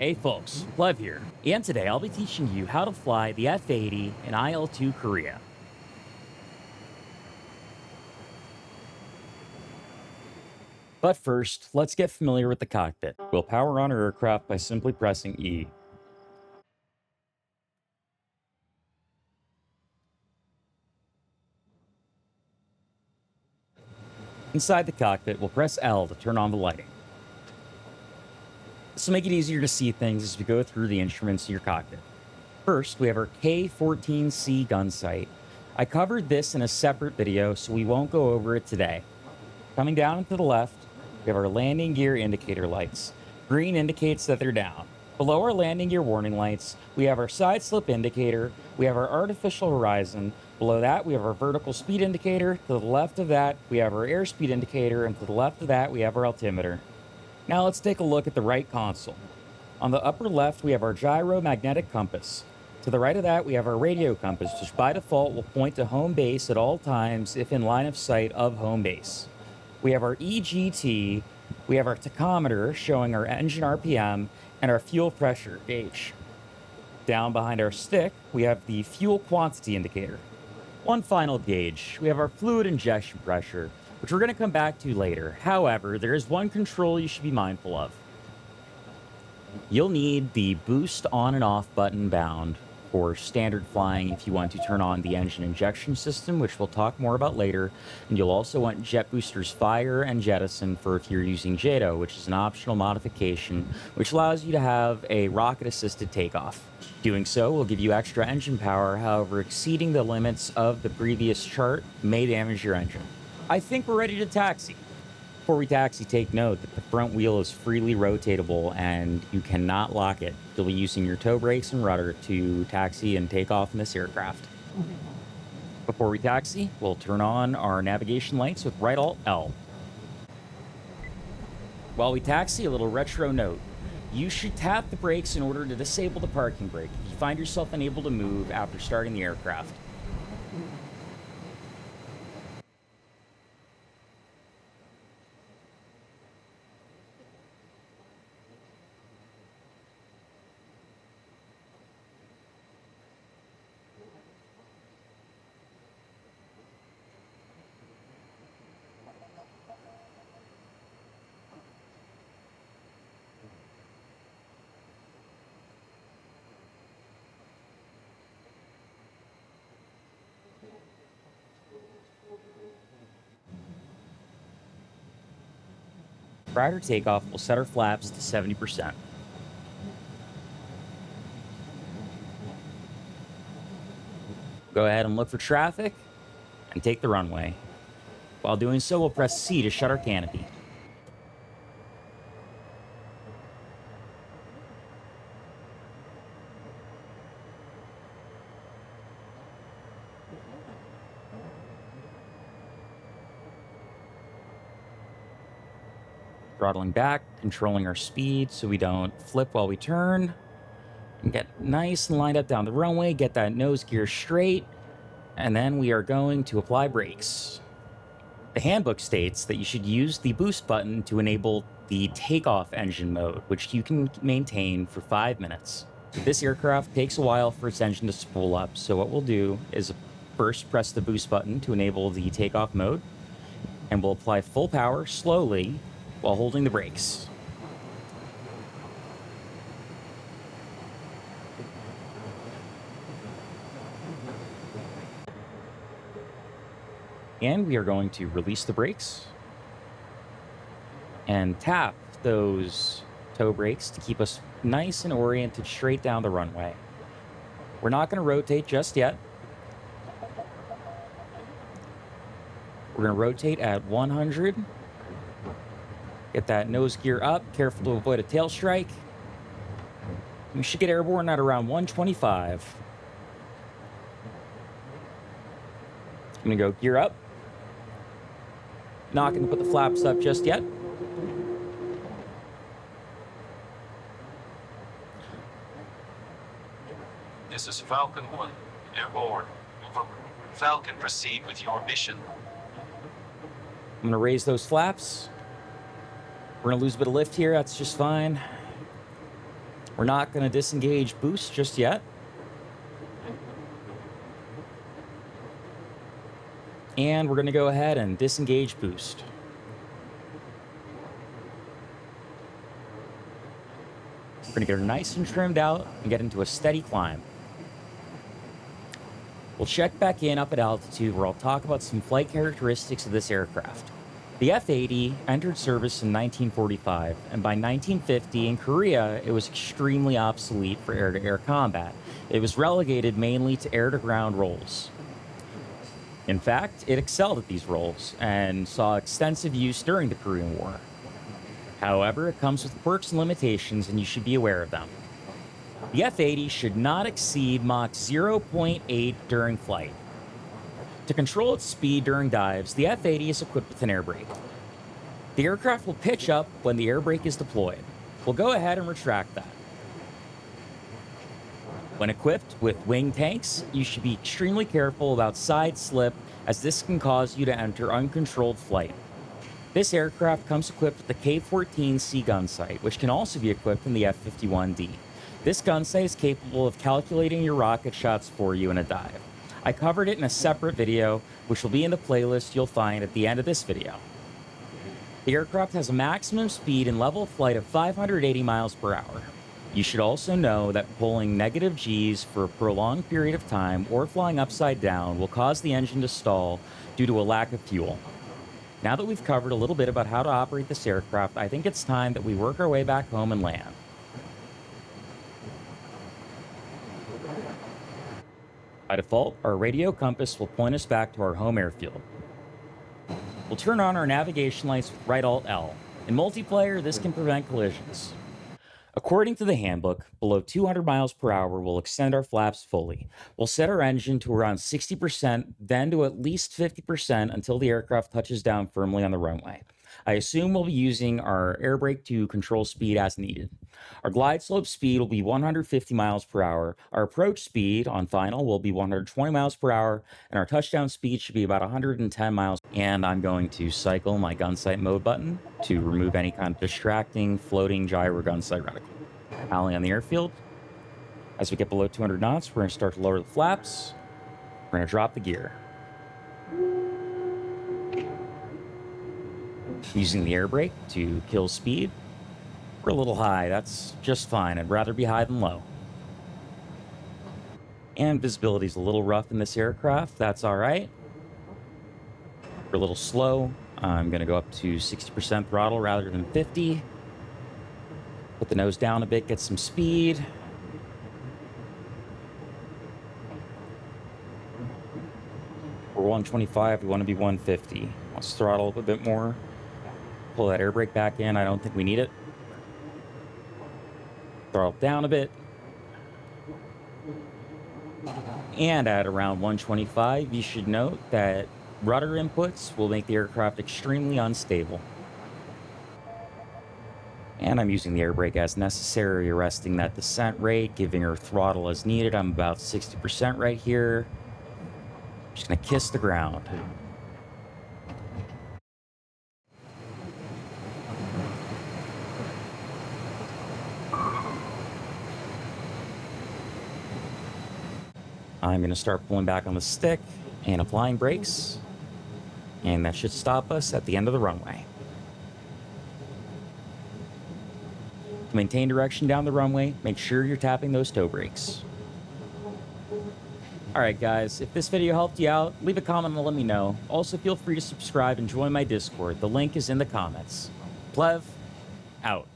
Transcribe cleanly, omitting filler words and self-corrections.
Hey folks, Lev here, and today I'll be teaching you how to fly the F-80 in IL-2 Korea. But first, let's get familiar with the cockpit. We'll power on our aircraft by simply pressing E. Inside the cockpit, we'll press L to turn on the lighting. This will make it easier to see things as we go through the instruments in your cockpit. First, we have our K-14C gun sight. I covered this in a separate video, so we won't go over it today. Coming down and to the left, we have our landing gear indicator lights. Green indicates that they're down. Below our landing gear warning lights, we have our side slip indicator, we have our artificial horizon. Below that, we have our vertical speed indicator. To the left of that, we have our airspeed indicator, and to the left of that, we have our altimeter. Now let's take a look at the right console. On the upper left, we have our gyro magnetic compass. To the right of that, we have our radio compass, which by default will point to home base at all times if in line of sight of home base. We have our EGT, we have our tachometer showing our engine RPM, and our fuel pressure gauge. Down behind our stick, we have the fuel quantity indicator. One final gauge, we have our fluid injection pressure, which we're going to come back to later. However, there is one control you should be mindful of. You'll need the boost on and off button bound for standard flying if you want to turn on the engine injection system, which we'll talk more about later. And you'll also want jet boosters fire and jettison for if you're using JATO, which is an optional modification, which allows you to have a rocket-assisted takeoff. Doing so will give you extra engine power, however, exceeding the limits of the previous chart may damage your engine. I think we're ready to taxi. Before we taxi, take note that the front wheel is freely rotatable and you cannot lock it. You'll be using your toe brakes and rudder to taxi and take off in this aircraft. Before we taxi, we'll turn on our navigation lights with right alt L. While we taxi, a little retro note. You should tap the brakes in order to disable the parking brake if you find yourself unable to move after starting the aircraft. Prior to takeoff, we'll set our flaps to 70%. Go ahead and look for traffic and take the runway. While doing so, we'll press C to shut our canopy. Throttling back, controlling our speed so we don't flip while we turn. And get nice and lined up down the runway, get that nose gear straight, and then we are going to apply brakes. The handbook states that you should use the boost button to enable the takeoff engine mode, which you can maintain for 5 minutes. This aircraft takes a while for its engine to spool up, so what we'll do is first press the boost button to enable the takeoff mode, and we'll apply full power slowly while holding the brakes. And we are going to release the brakes and tap those toe brakes to keep us nice and oriented straight down the runway. We're not going to rotate just yet. We're going to rotate at 100. Get that nose gear up, careful to avoid a tail strike. We should get airborne at around 125. I'm going to go gear up. Not going to put the flaps up just yet. This is Falcon 1, airborne. Over. Falcon, proceed with your mission. I'm going to raise those flaps. We're going to lose a bit of lift here. That's just fine. We're not going to disengage boost just yet. And we're going to go ahead and disengage boost. We're going to get her nice and trimmed out and get into a steady climb. We'll check back in up at altitude where I'll talk about some flight characteristics of this aircraft. The F-80 entered service in 1945, and by 1950 in Korea, it was extremely obsolete for air-to-air combat. It was relegated mainly to air-to-ground roles. In fact, it excelled at these roles and saw extensive use during the Korean War. However, it comes with quirks and limitations, and you should be aware of them. The F-80 should not exceed Mach 0.8 during flight. To control its speed during dives, the F-80 is equipped with an air brake. The aircraft will pitch up when the air brake is deployed. We'll go ahead and retract that. When equipped with wing tanks, you should be extremely careful about side slip, as this can cause you to enter uncontrolled flight. This aircraft comes equipped with the K-14C gun sight, which can also be equipped in the F-51D. This gun sight is capable of calculating your rocket shots for you in a dive. I covered it in a separate video, which will be in the playlist you'll find at the end of this video. The aircraft has a maximum speed in level flight of 580 miles per hour. You should also know that pulling negative Gs for a prolonged period of time or flying upside down will cause the engine to stall due to a lack of fuel. Now that we've covered a little bit about how to operate this aircraft, I think it's time that we work our way back home and land. By default, our radio compass will point us back to our home airfield. We'll turn on our navigation lights with Right-Alt-L. In multiplayer, this can prevent collisions. According to the handbook, below 200 miles per hour, we'll extend our flaps fully. We'll set our engine to around 60%, then to at least 50% until the aircraft touches down firmly on the runway. I assume we'll be using our air brake to control speed as needed. Our glide slope speed will be 150 miles per hour. Our approach speed on final will be 120 miles per hour, and our touchdown speed should be about 110 miles. And I'm going to cycle my gun sight mode button to remove any kind of distracting, floating gyro gun sight reticle. Alley on the airfield. As we get below 200 knots, we're going to start to lower the flaps. We're going to drop the gear. Using the air brake to kill speed. We're a little high, that's just fine. I'd rather be high than low. And visibility's a little rough in this aircraft, that's all right. We're a little slow. I'm gonna go up to 60% throttle rather than 50. Put the nose down a bit, get some speed. We're 125, we wanna be 150. Let's throttle up a bit more. Pull that air brake back in, I don't think we need it. Throttle down a bit. And at around 125, you should note that rudder inputs will make the aircraft extremely unstable. And I'm using the air brake as necessary, arresting that descent rate, giving her throttle as needed. I'm about 60% right here. Just gonna kiss the ground. I'm going to start pulling back on the stick and applying brakes, and that should stop us at the end of the runway. To maintain direction down the runway, make sure you're tapping those toe brakes. Alright guys, if this video helped you out, leave a comment and let me know. Also feel free to subscribe and join my Discord. The link is in the comments. Plev, out.